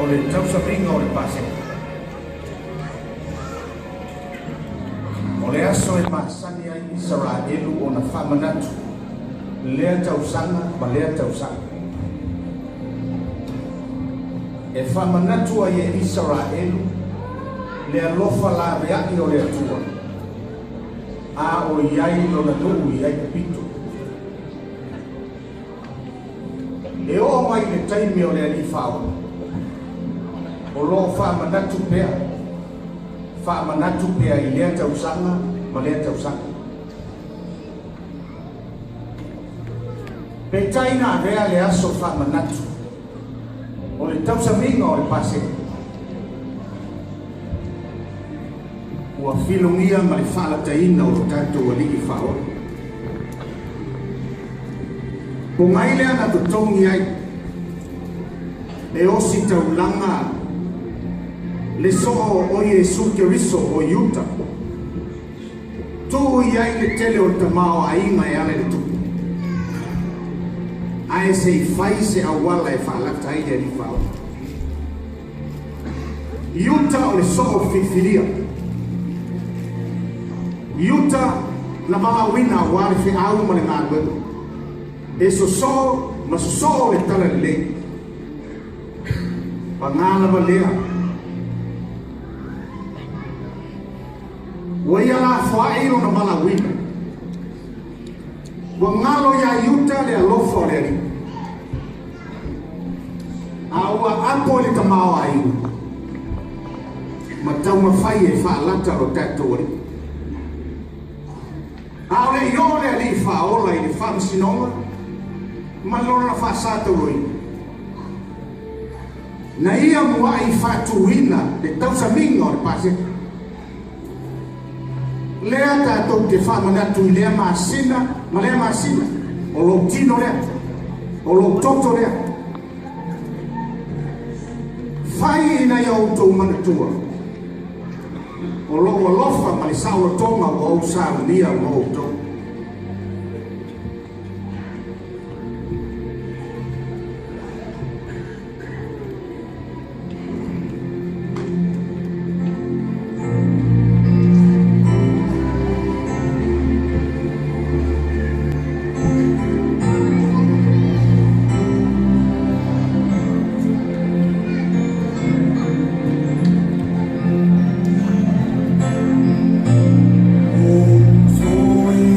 le tausavinga o le pase. O le aso e masani ai Israelu o na whamanatu. Lea tausanga ma lea tausanga. E whamanatu ai e Israelu lea lofa la reaki o lea tua. A o iai lo na nuu iai pito. E o mai le taimi o lea li whao. O lo whamanatu pea. Whamanatu pea i lea tausanga ma lea tausanga. Pe taina rea le aso whamanatu. O le tausavinga o le pase. Ua filungia ma le whalataina o le tātou aliki whao. Po ngai lea na tutongi ai. E osi taulanga le so o Yesu Keriso o Yuta. Tu iai le tele o tamao a inga e ale le tupu. Ae se I fai se awala e whaalata ai le rifao. Yuta o le so o fifiria. Yuta na maa wina wale fi au ma le ngāwe. E so ma so le tala le. Pa ngāla ma lea. Wa ia la whaero na mala wina. Wa ngalo ya Yuta le alofa o le ari. Aua apo le tamao ai. Ma tau mawhai e whaalata o tātou ari. Ao le io le ali whaola I le whamsinonga. Ma lona na whaasata roi. Na ia mua I whatuina le tausaminga o le pase. Lea tātou te whamanatu I lea maasina, ma lea maasina. O lo tino lea, o lo toto lea. Whai ina ia o tau manatua. O lo alofa ma le saura tonga o au sāwania o au tau. Foi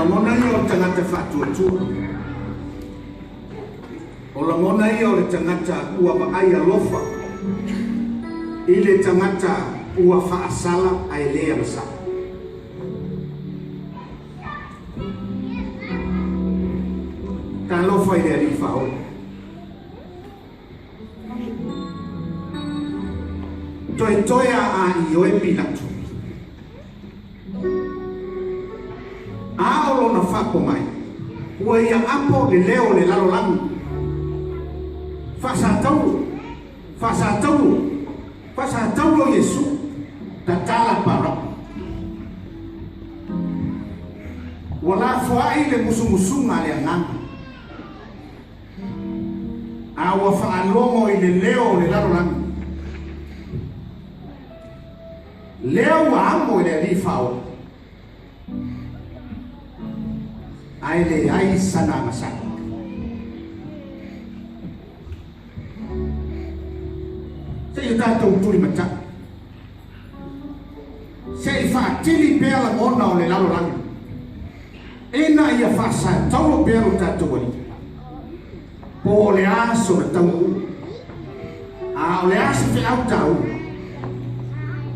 langona ia o tangata whatuatua. O langona ia o le tangata ua vaai alofa. I le tangata ua whaasala ai lea masa. Ta alofa i le arifa o. Toi toia a i oe pilatu. A olo na whako mai. Ua ia apo le leo le lalo langu. Fasataulu o Yesu. Tatala para. Wala fuai le musungusunga le ananga. Awa whaalongo i le leo le lalo langu. Leo wa amo i le rifao. Ai le ai sana masaka. Saya tahu tuli macam. Saya fatili pela mona oleh lalu lagi. Ena ia fasa tahu pelu tahu ni. Oleh aso tahu. Oleh aso tidak tahu.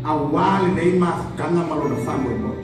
Awal ini mah jangan malu nafam berbuat.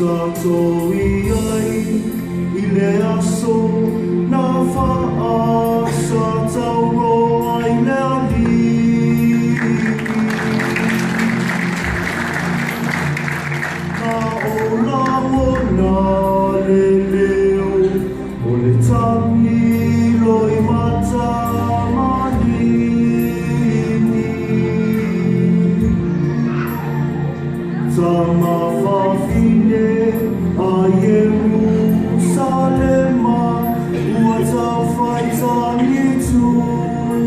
Tato iai I le aso na whaasa tauro ai le ali Na o la mona le leo o le tangi loi mata manini Tama whawhine a Jerusalema ua tawhaitangi tui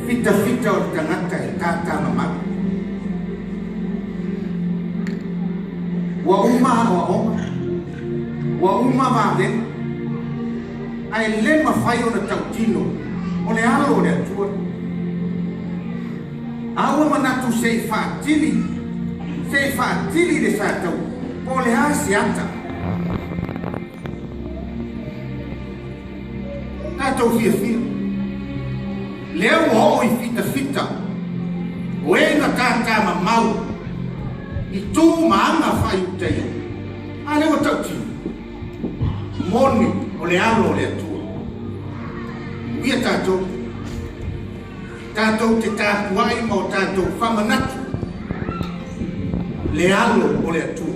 Fita-fita o tangata e tata mama. Wa uma vale. Ai lema fai o na tautino. O le alo le atua. Awa manatu sei fatili de satau. O le asiata. Tatou fia. Leo o i fita. O e na tata mamau. I tū maanga whai utei. A leo tauti. Moni o le alo le atua. Ia tātou. Tātou te tākuai mo tātou whamanatu. Le alo o le atua.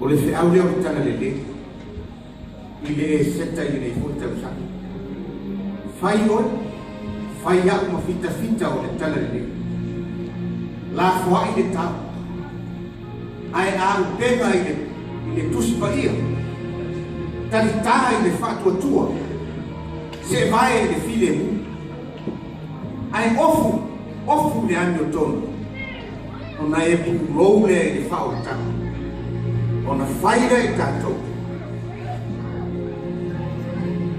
o le fe'au lea o le tala lele i le e seta i le ifo tausanga fai oe fai a'u ma fitafita o le tala lele la foa'i le tau ae a'upega i le tusi pa'ia talita i le fa'atuatua se vae i le filemu ae ofu le ani o tonu ona e pulou lea i le fa'aolataga ona fai lea i tatou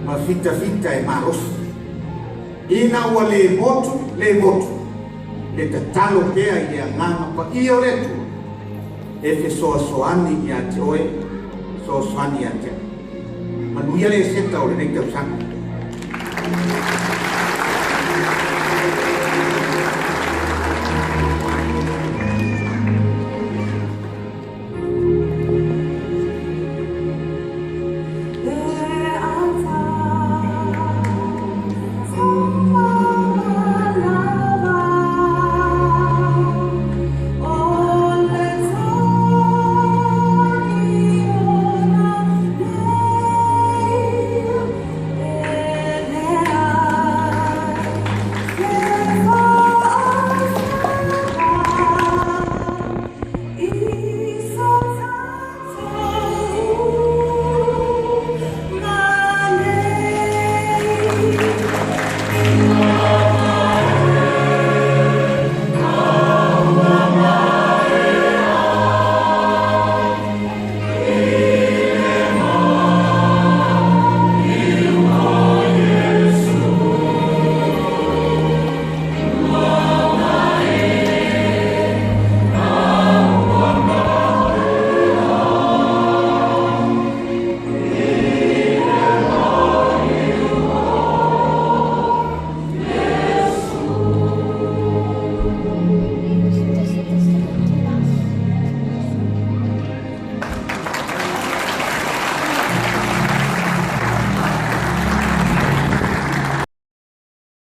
ma fitafita e marosi ina ua le motu le tatalo pea i le agaga pa'ia o le atua e fesoasoani iā te oe soasoani iā te manuia le seta o lenei tausaga